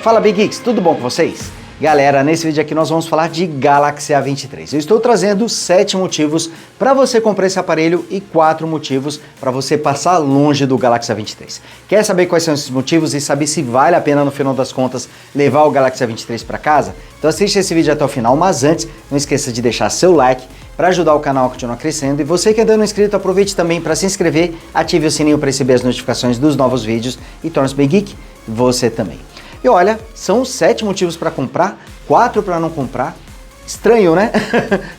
Fala Big Geeks, tudo bom com vocês? Galera, nesse vídeo aqui nós vamos falar de Galaxy A23. Eu estou trazendo 7 motivos para você comprar esse aparelho e 4 motivos para você passar longe do Galaxy A23. Quer saber quais são esses motivos e saber se vale a pena no final das contas levar o Galaxy A23 para casa? Então assiste esse vídeo até o final, mas antes não esqueça de deixar seu like para ajudar o canal a continuar crescendo. E você que ainda não é inscrito, aproveite também para se inscrever, ative o sininho para receber as notificações dos novos vídeos e torne-se Big Geek você também. E olha, são 7 motivos para comprar, 4 para não comprar. Estranho, né?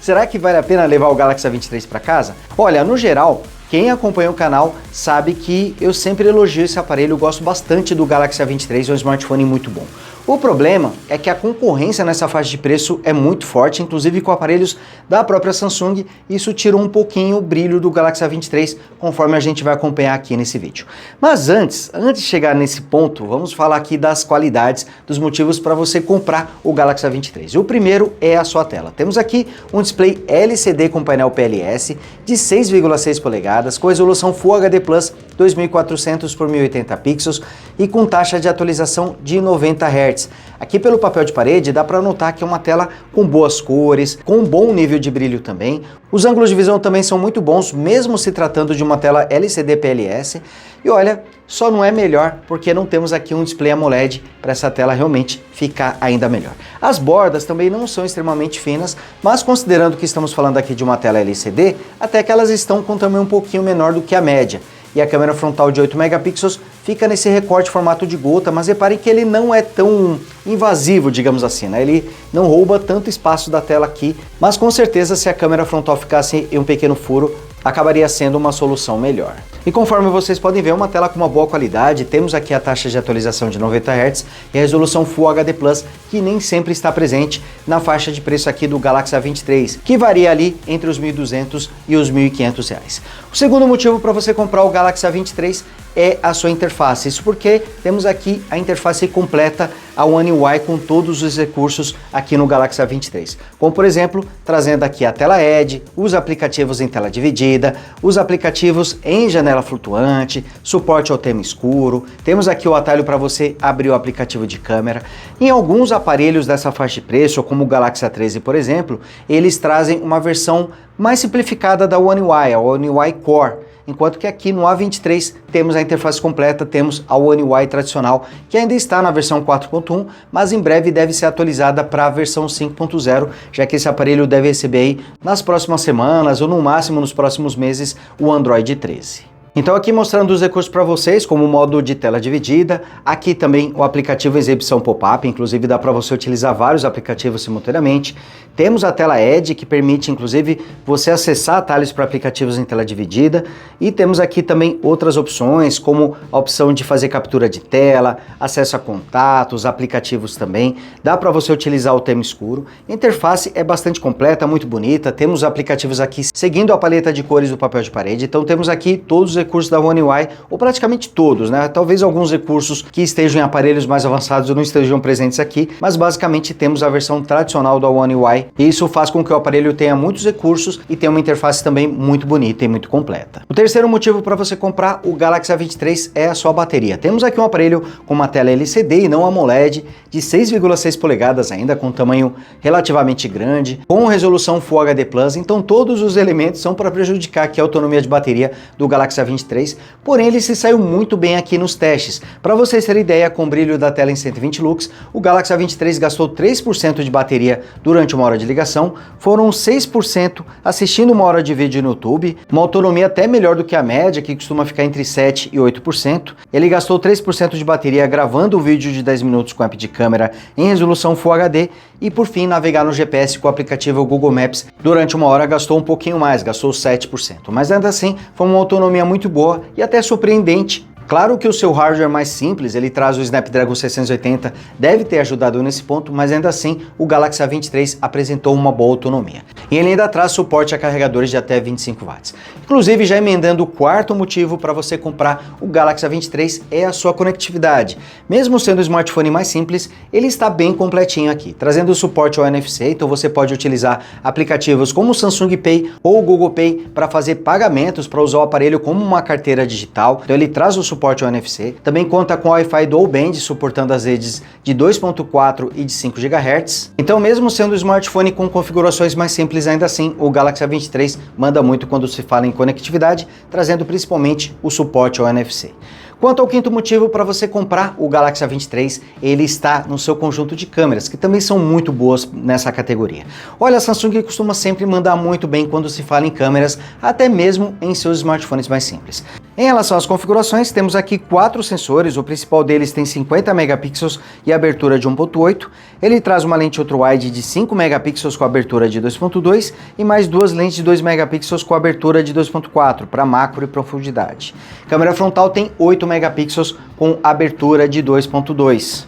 Será que vale a pena levar o Galaxy A23 para casa? Olha, no geral, quem acompanha o canal sabe que eu sempre elogio esse aparelho, eu gosto bastante do Galaxy A23, é um smartphone muito bom. O problema é que a concorrência nessa faixa de preço é muito forte, inclusive com aparelhos da própria Samsung, isso tirou um pouquinho o brilho do Galaxy A23, conforme a gente vai acompanhar aqui nesse vídeo. Mas antes de chegar nesse ponto, vamos falar aqui das qualidades, dos motivos para você comprar o Galaxy A23. O primeiro é a sua tela. Temos aqui um display LCD com painel PLS de 6,6 polegadas, com resolução Full HD Plus 2400 por 1080 pixels e com taxa de atualização de 90 Hz. Aqui pelo papel de parede dá para notar que é uma tela com boas cores, com um bom nível de brilho também. Os ângulos de visão também são muito bons, mesmo se tratando de uma tela LCD PLS. E olha, só não é melhor porque não temos aqui um display AMOLED para essa tela realmente ficar ainda melhor. As bordas também não são extremamente finas, mas considerando que estamos falando aqui de uma tela LCD, até que elas estão com tamanho um pouquinho menor do que a média. E a câmera frontal de 8 megapixels fica nesse recorte formato de gota, mas reparem que ele não é tão invasivo, digamos assim, né? Ele não rouba tanto espaço da tela aqui, mas com certeza se a câmera frontal ficasse em um pequeno furo, acabaria sendo uma solução melhor. E conforme vocês podem ver, uma tela com uma boa qualidade, temos aqui a taxa de atualização de 90 Hz e a resolução Full HD Plus, que nem sempre está presente na faixa de preço aqui do Galaxy A23, que varia ali entre os R$ 1.200 e os R$ 1.500. O segundo motivo para você comprar o Galaxy A23 é a sua interface. Isso porque temos aqui a interface completa, a One UI com todos os recursos aqui no Galaxy A23. Como por exemplo, trazendo aqui a tela Edge, os aplicativos em tela dividida, os aplicativos em janela flutuante, suporte ao tema escuro, temos aqui o atalho para você abrir o aplicativo de câmera. Em alguns aparelhos dessa faixa de preço, como o Galaxy A13 por exemplo, eles trazem uma versão mais simplificada da One UI, a One UI Core. Enquanto que aqui no A23 temos a interface completa, temos a One UI tradicional, que ainda está na versão 4.1, mas em breve deve ser atualizada para a versão 5.0, já que esse aparelho deve receber aí nas próximas semanas ou no máximo nos próximos meses o Android 13. Então aqui mostrando os recursos para vocês, como o modo de tela dividida, aqui também o aplicativo exibição pop-up, inclusive dá para você utilizar vários aplicativos simultaneamente. Temos a tela Edge, que permite inclusive você acessar atalhos para aplicativos em tela dividida, e temos aqui também outras opções, como a opção de fazer captura de tela, acesso a contatos, aplicativos também, dá para você utilizar o tema escuro. A interface é bastante completa, muito bonita, temos aplicativos aqui seguindo a paleta de cores do papel de parede, então temos aqui todos os recursos da One UI, ou praticamente todos, né? Talvez alguns recursos que estejam em aparelhos mais avançados não estejam presentes aqui, mas basicamente temos a versão tradicional da One UI, e isso faz com que o aparelho tenha muitos recursos e tenha uma interface também muito bonita e muito completa. O terceiro motivo para você comprar o Galaxy A23 é a sua bateria. Temos aqui um aparelho com uma tela LCD e não AMOLED, de 6,6 polegadas ainda, com tamanho relativamente grande, com resolução Full HD Plus, então todos os elementos são para prejudicar aqui a autonomia de bateria do Galaxy A23, porém ele se saiu muito bem aqui nos testes. Para vocês terem ideia, com o brilho da tela em 120 lux, o Galaxy A23 gastou 3% de bateria durante uma hora de ligação, foram 6% assistindo uma hora de vídeo no YouTube, uma autonomia até melhor do que a média, que costuma ficar entre 7% e 8%. Ele gastou 3% de bateria gravando o vídeo de 10 minutos com app de câmera em resolução Full HD e por fim navegar no GPS com o aplicativo Google Maps durante uma hora gastou um pouquinho mais, gastou 7%, mas ainda assim foi uma autonomia muito boa e até surpreendente. Claro que o seu hardware mais simples, ele traz o Snapdragon 680, deve ter ajudado nesse ponto, mas ainda assim o Galaxy A23 apresentou uma boa autonomia. E ele ainda traz suporte a carregadores de até 25 watts. Inclusive, já emendando o quarto motivo para você comprar o Galaxy A23 é a sua conectividade. Mesmo sendo o smartphone mais simples, ele está bem completinho aqui, trazendo suporte ao NFC, então você pode utilizar aplicativos como o Samsung Pay ou o Google Pay para fazer pagamentos, para usar o aparelho como uma carteira digital. Então ele traz o suporte suporte ao NFC, também conta com Wi-Fi Dual Band, suportando as redes de 2.4 e de 5 GHz. Então, mesmo sendo um smartphone com configurações mais simples, ainda assim, o Galaxy A23 manda muito quando se fala em conectividade, trazendo principalmente o suporte ao NFC. Quanto ao quinto motivo para você comprar o Galaxy A23, ele está no seu conjunto de câmeras, que também são muito boas nessa categoria. Olha, a Samsung costuma sempre mandar muito bem quando se fala em câmeras, até mesmo em seus smartphones mais simples. Em relação às configurações, temos aqui 4 sensores, o principal deles tem 50 megapixels e abertura de 1.8. Ele traz uma lente ultra-wide de 5 megapixels com abertura de 2.2 e mais 2 lentes de 2 megapixels com abertura de 2.4 para macro e profundidade. Câmera frontal tem 8 megapixels com abertura de 2.2.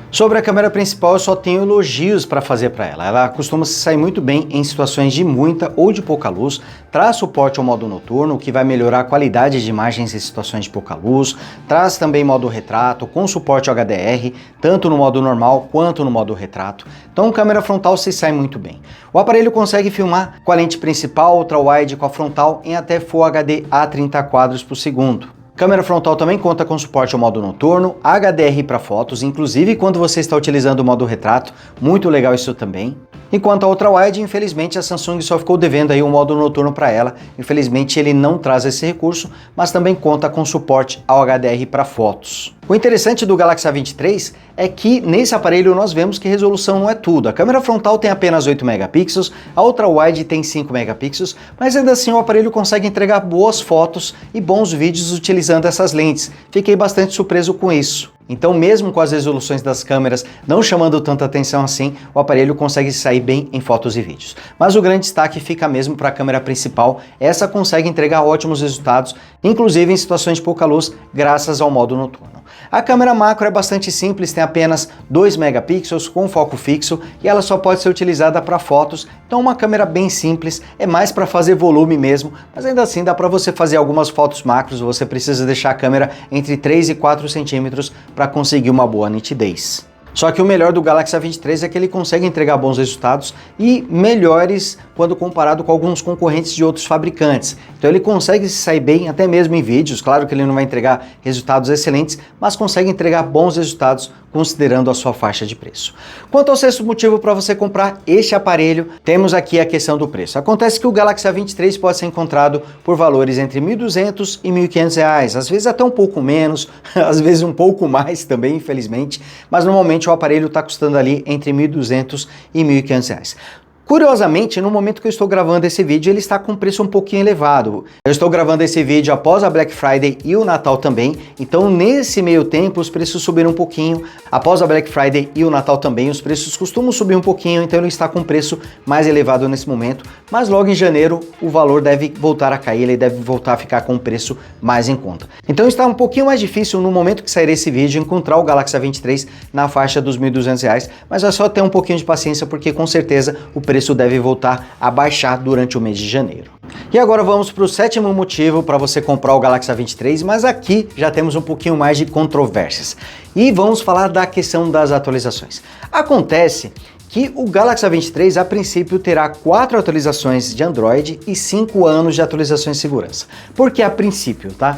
Sobre a câmera principal, eu só tenho elogios para fazer para ela. Ela costuma se sair muito bem em situações de muita ou de pouca luz, traz suporte ao modo noturno, que vai melhorar a qualidade de imagens em situações de pouca luz, traz também modo retrato, com suporte ao HDR, tanto no modo normal quanto no modo retrato. Então, a câmera frontal se sai muito bem. O aparelho consegue filmar com a lente principal, ultra-wide com a frontal em até Full HD a 30 quadros por segundo. Câmera frontal também conta com suporte ao modo noturno, HDR para fotos, inclusive quando você está utilizando o modo retrato, muito legal isso também. Enquanto a ultra-wide, infelizmente a Samsung só ficou devendo aí um modo noturno para ela, infelizmente ele não traz esse recurso, mas também conta com suporte ao HDR para fotos. O interessante do Galaxy A23 é que nesse aparelho nós vemos que resolução não é tudo. A câmera frontal tem apenas 8 megapixels, a ultra-wide tem 5 megapixels, mas ainda assim o aparelho consegue entregar boas fotos e bons vídeos utilizando essas lentes. Fiquei bastante surpreso com isso. Então, mesmo com as resoluções das câmeras não chamando tanta atenção assim, o aparelho consegue sair bem em fotos e vídeos. Mas o grande destaque fica mesmo para a câmera principal. Essa consegue entregar ótimos resultados, inclusive em situações de pouca luz, graças ao modo noturno. A câmera macro é bastante simples, tem apenas 2 megapixels com foco fixo e ela só pode ser utilizada para fotos, então uma câmera bem simples, é mais para fazer volume mesmo, mas ainda assim dá para você fazer algumas fotos macros, você precisa deixar a câmera entre 3 e 4 centímetros para conseguir uma boa nitidez. Só que o melhor do Galaxy A23 é que ele consegue entregar bons resultados e melhores quando comparado com alguns concorrentes de outros fabricantes. Então ele consegue se sair bem até mesmo em vídeos, claro que ele não vai entregar resultados excelentes, mas consegue entregar bons resultados considerando a sua faixa de preço. Quanto ao sexto motivo para você comprar este aparelho, temos aqui a questão do preço. Acontece que o Galaxy A23 pode ser encontrado por valores entre R$ 1.200 e R$ 1.500, às vezes até um pouco menos, às vezes um pouco mais também, infelizmente, mas normalmente o aparelho está custando ali entre R$ 1.200 e R$ 1.500. Curiosamente, no momento que eu estou gravando esse vídeo, ele está com um preço um pouquinho elevado. Eu estou gravando esse vídeo após a Black Friday e o Natal também, então nesse meio tempo os preços subiram um pouquinho. Após a Black Friday e o Natal também, os preços costumam subir um pouquinho, então ele está com um preço mais elevado nesse momento, mas logo em janeiro o valor deve voltar a cair, ele deve voltar a ficar com um preço mais em conta. Então está um pouquinho mais difícil no momento que sair esse vídeo encontrar o Galaxy A23 na faixa dos R$ 1.200, mas é só ter um pouquinho de paciência porque com certeza o preço deve voltar a baixar durante o mês de janeiro. E agora vamos para o sétimo motivo para você comprar o Galaxy A23, mas aqui já temos um pouquinho mais de controvérsias. E vamos falar da questão das atualizações. Acontece que o Galaxy A23 a princípio terá 4 atualizações de Android e 5 anos de atualizações de segurança. Por que a princípio, tá?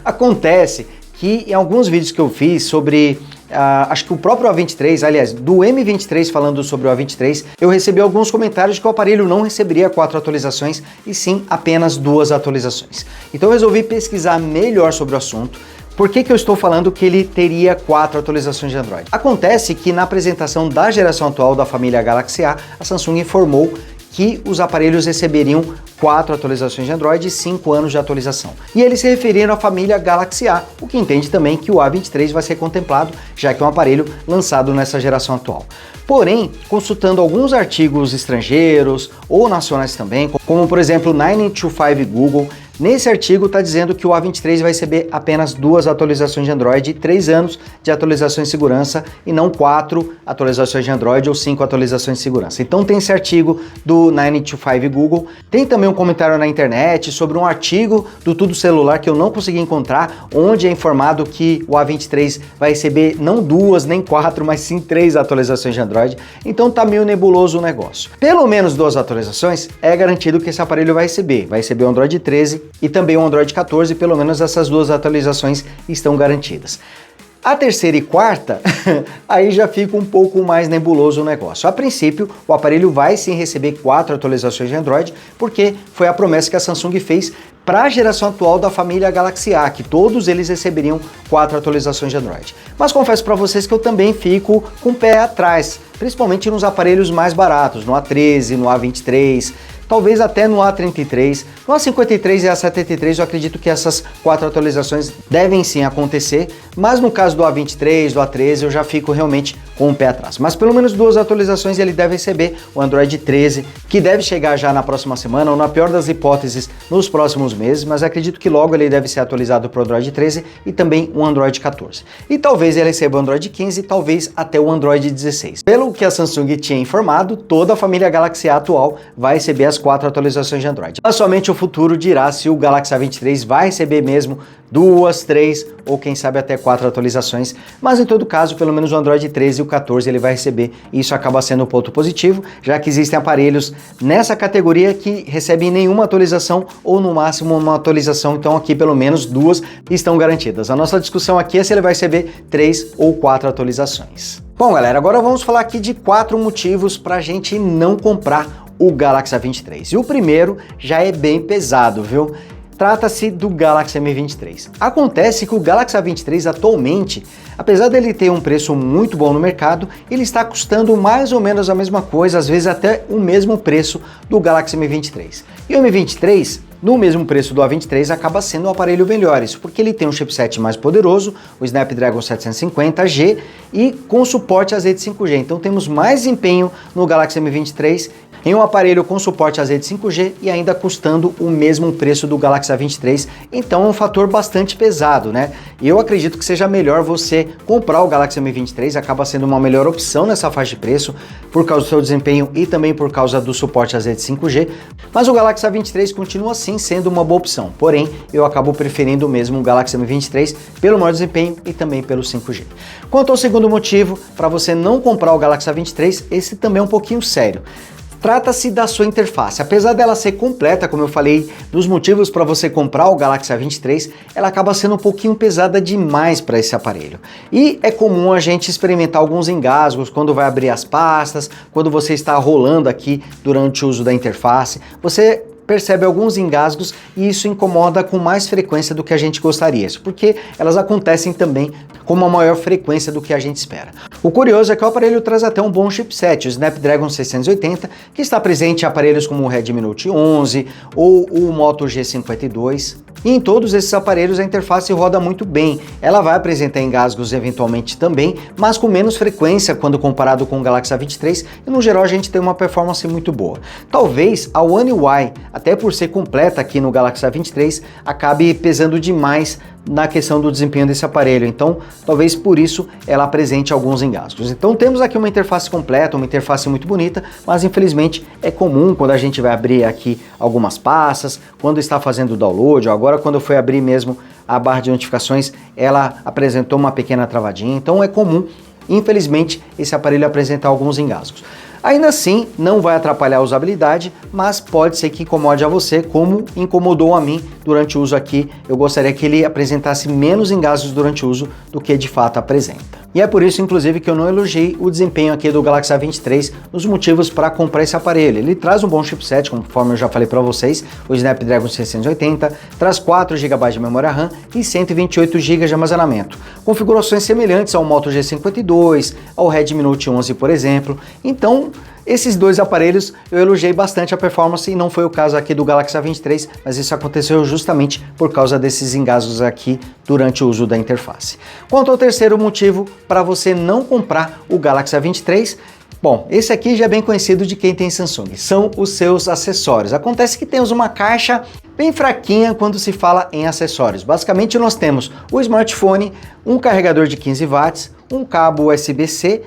Acontece que em alguns vídeos que eu fiz sobre acho que o próprio A23, aliás, do M23 falando sobre o A23, eu recebi alguns comentários de que o aparelho não receberia 4 atualizações e sim apenas 2 atualizações. Então eu resolvi pesquisar melhor sobre o assunto. Por que eu estou falando que ele teria 4 atualizações de Android? Acontece que na apresentação da geração atual da família Galaxy A, a Samsung informou que os aparelhos receberiam 4 atualizações de Android e 5 anos de atualização. E eles se referiram à família Galaxy A, o que entende também que o A23 vai ser contemplado, já que é um aparelho lançado nessa geração atual. Porém, consultando alguns artigos estrangeiros ou nacionais também, como por exemplo 9to5 Google, nesse artigo está dizendo que o A23 vai receber apenas 2 atualizações de Android e 3 anos de atualizações de segurança e não 4 atualizações de Android ou 5 atualizações de segurança. Então tem esse artigo do 9to5 Google, tem também um comentário na internet sobre um artigo do Tudo Celular que eu não consegui encontrar, onde é informado que o A23 vai receber não 2 nem 4, mas sim 3 atualizações de Android, então tá meio nebuloso o negócio. Pelo menos 2 atualizações é garantido que esse aparelho vai receber o Android 13 e também o Android 14, pelo menos essas duas atualizações estão garantidas. A terceira e quarta, aí já fica um pouco mais nebuloso o negócio. A princípio, o aparelho vai sim receber 4 atualizações de Android, porque foi a promessa que a Samsung fez para a geração atual da família Galaxy A, que todos eles receberiam 4 atualizações de Android. Mas confesso para vocês que eu também fico com o pé atrás, principalmente nos aparelhos mais baratos, no A13, no A23, talvez até no A33, no A53 e A73 eu acredito que essas 4 atualizações devem sim acontecer, mas no caso do A23, do A13 eu já fico realmente com o pé atrás. Mas pelo menos 2 atualizações ele deve receber, o Android 13, que deve chegar já na próxima semana, ou na pior das hipóteses, nos próximos meses, mas acredito que logo ele deve ser atualizado para o Android 13 e também o Android 14. E talvez ele receba o Android 15 e talvez até o Android 16. Pelo que a Samsung tinha informado, toda a família Galaxy A atual vai receber as 4 atualizações de Android. Mas somente o futuro dirá se o Galaxy A23 vai receber mesmo 2, 3 ou quem sabe até 4 atualizações, mas em todo caso, pelo menos o Android 13 e o 14 ele vai receber, e isso acaba sendo um ponto positivo, já que existem aparelhos nessa categoria que recebem nenhuma atualização ou no máximo uma atualização, então aqui pelo menos 2 estão garantidas. A nossa discussão aqui é se ele vai receber 3 ou 4 atualizações. Bom galera, agora vamos falar aqui de 4 motivos para a gente não comprar o Galaxy A23. E o primeiro já é bem pesado, viu? Trata-se do Galaxy M23. Acontece que o Galaxy A23 atualmente, apesar dele ter um preço muito bom no mercado, ele está custando mais ou menos a mesma coisa, às vezes até o mesmo preço do Galaxy M23. E o M23, no mesmo preço do A23, acaba sendo um aparelho melhor, isso porque ele tem um chipset mais poderoso, o Snapdragon 750G, e com suporte às redes 5G. Então temos mais desempenho no Galaxy M23 em um aparelho com suporte às redes 5G e ainda custando o mesmo preço do Galaxy A23, então é um fator bastante pesado, né? E eu acredito que seja melhor você comprar o Galaxy M23, acaba sendo uma melhor opção nessa faixa de preço, por causa do seu desempenho e também por causa do suporte às redes 5G, mas o Galaxy A23 continua sim sendo uma boa opção, porém eu acabo preferindo mesmo o Galaxy M23 pelo maior desempenho e também pelo 5G. Quanto ao segundo motivo para você não comprar o Galaxy A23, esse também é um pouquinho sério. Trata-se da sua interface. Apesar dela ser completa, como eu falei, dos motivos para você comprar o Galaxy A23, ela acaba sendo um pouquinho pesada demais para esse aparelho. E é comum a gente experimentar alguns engasgos quando vai abrir as pastas, quando você está rolando aqui durante o uso da interface. Você percebe alguns engasgos e isso incomoda com mais frequência do que a gente gostaria, isso porque elas acontecem também com uma maior frequência do que a gente espera. O curioso é que o aparelho traz até um bom chipset, o Snapdragon 680, que está presente em aparelhos como o Redmi Note 11 ou o Moto G52. E em todos esses aparelhos a interface roda muito bem. Ela vai apresentar engasgos eventualmente também, mas com menos frequência quando comparado com o Galaxy A23 e no geral a gente tem uma performance muito boa. Talvez a One UI, até por ser completa aqui no Galaxy A23, acabe pesando demais na questão do desempenho desse aparelho, então talvez por isso ela apresente alguns engasgos. Então temos aqui uma interface completa, uma interface muito bonita, mas infelizmente é comum quando a gente vai abrir aqui algumas pastas, quando está fazendo o download, ou agora quando eu fui abrir mesmo a barra de notificações, ela apresentou uma pequena travadinha, então é comum, infelizmente, esse aparelho apresentar alguns engasgos. Ainda assim, não vai atrapalhar a usabilidade, mas pode ser que incomode a você, como incomodou a mim durante o uso aqui. Eu gostaria que ele apresentasse menos engasgos durante o uso do que de fato apresenta. E é por isso, inclusive, que eu não elogiei o desempenho aqui do Galaxy A23 nos motivos para comprar esse aparelho. Ele traz um bom chipset, conforme eu já falei para vocês, o Snapdragon 680, traz 4 GB de memória RAM e 128 GB de armazenamento. Configurações semelhantes ao Moto G52, ao Redmi Note 11, por exemplo. Então, esses dois aparelhos eu elogiei bastante a performance e não foi o caso aqui do Galaxy A23, mas isso aconteceu justamente por causa desses engasgos aqui durante o uso da interface. Quanto ao terceiro motivo para você não comprar o Galaxy A23, bom, esse aqui já é bem conhecido de quem tem Samsung, são os seus acessórios. Acontece que temos uma caixa bem fraquinha quando se fala em acessórios. Basicamente nós temos o smartphone, um carregador de 15 watts, um cabo USB-C,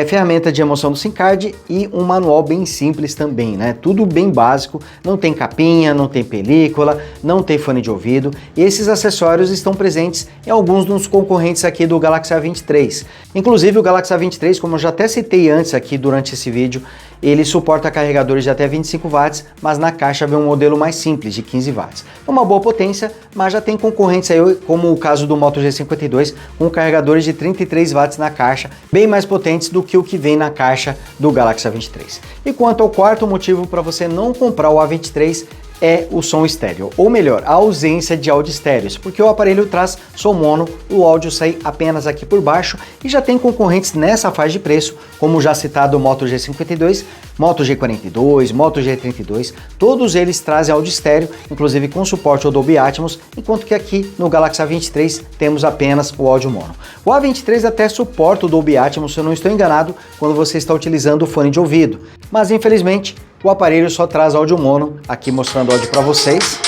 ferramenta de remoção do SIM card e um manual bem simples também, né? Tudo bem básico, não tem capinha, não tem película, não tem fone de ouvido. E esses acessórios estão presentes em alguns dos concorrentes aqui do Galaxy A23. Inclusive o Galaxy A23, como eu já até citei antes aqui durante esse vídeo, ele suporta carregadores de até 25 watts, mas na caixa vem um modelo mais simples, de 15 watts. Uma boa potência, mas já tem concorrentes aí, como o caso do Moto G52, com carregadores de 33 watts na caixa, bem mais potentes do que o que vem na caixa do Galaxy A23. E quanto ao quarto motivo para você não comprar o A23, é o som estéreo, ou melhor, a ausência de áudio estéreo, porque o aparelho traz som mono, o áudio sai apenas aqui por baixo e já tem concorrentes nessa faixa de preço, como já citado o Moto G52, Moto G42, Moto G32, todos eles trazem áudio estéreo, inclusive com suporte ao Dolby Atmos, enquanto que aqui no Galaxy A23 temos apenas o áudio mono. O A23 até suporta o Dolby Atmos, se eu não estou enganado, quando você está utilizando o fone de ouvido, mas infelizmente o aparelho só traz áudio mono, aqui mostrando o áudio para vocês.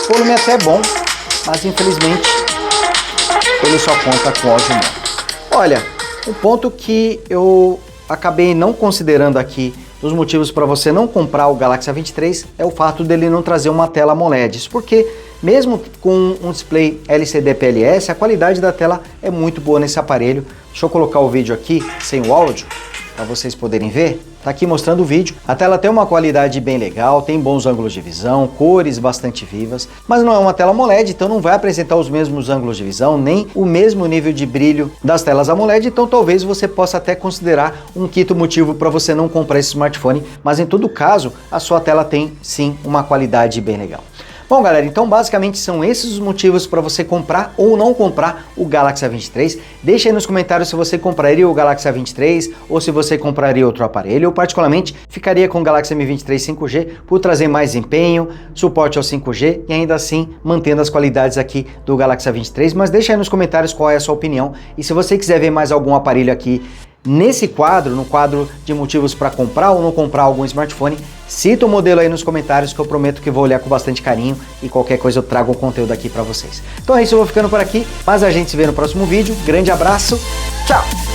O volume é até bom, mas infelizmente ele só conta com áudio mono. Olha, um ponto que eu acabei não considerando aqui dos motivos para você não comprar o Galaxy A23 é o fato dele não trazer uma tela AMOLED. Isso porque mesmo com um display LCD PLS, a qualidade da tela é muito boa nesse aparelho. Deixa eu colocar o vídeo aqui sem o áudio para vocês poderem ver. Tá aqui mostrando o vídeo. A tela tem uma qualidade bem legal, tem bons ângulos de visão, cores bastante vivas, mas não é uma tela AMOLED, então não vai apresentar os mesmos ângulos de visão, nem o mesmo nível de brilho das telas AMOLED, então talvez você possa até considerar um quinto motivo para você não comprar esse smartphone, mas em todo caso, a sua tela tem sim uma qualidade bem legal. Bom, galera, então basicamente são esses os motivos para você comprar ou não comprar o Galaxy A23. Deixa aí nos comentários se você compraria o Galaxy A23 ou se você compraria outro aparelho. Eu particularmente ficaria com o Galaxy M23 5G por trazer mais desempenho, suporte ao 5G e ainda assim mantendo as qualidades aqui do Galaxy A23. Mas deixa aí nos comentários qual é a sua opinião e se você quiser ver mais algum aparelho aqui nesse quadro, no quadro de motivos para comprar ou não comprar algum smartphone, cita o modelo aí nos comentários que eu prometo que vou olhar com bastante carinho e qualquer coisa eu trago o conteúdo aqui para vocês. Então é isso, eu vou ficando por aqui, mas a gente se vê no próximo vídeo. Grande abraço, tchau!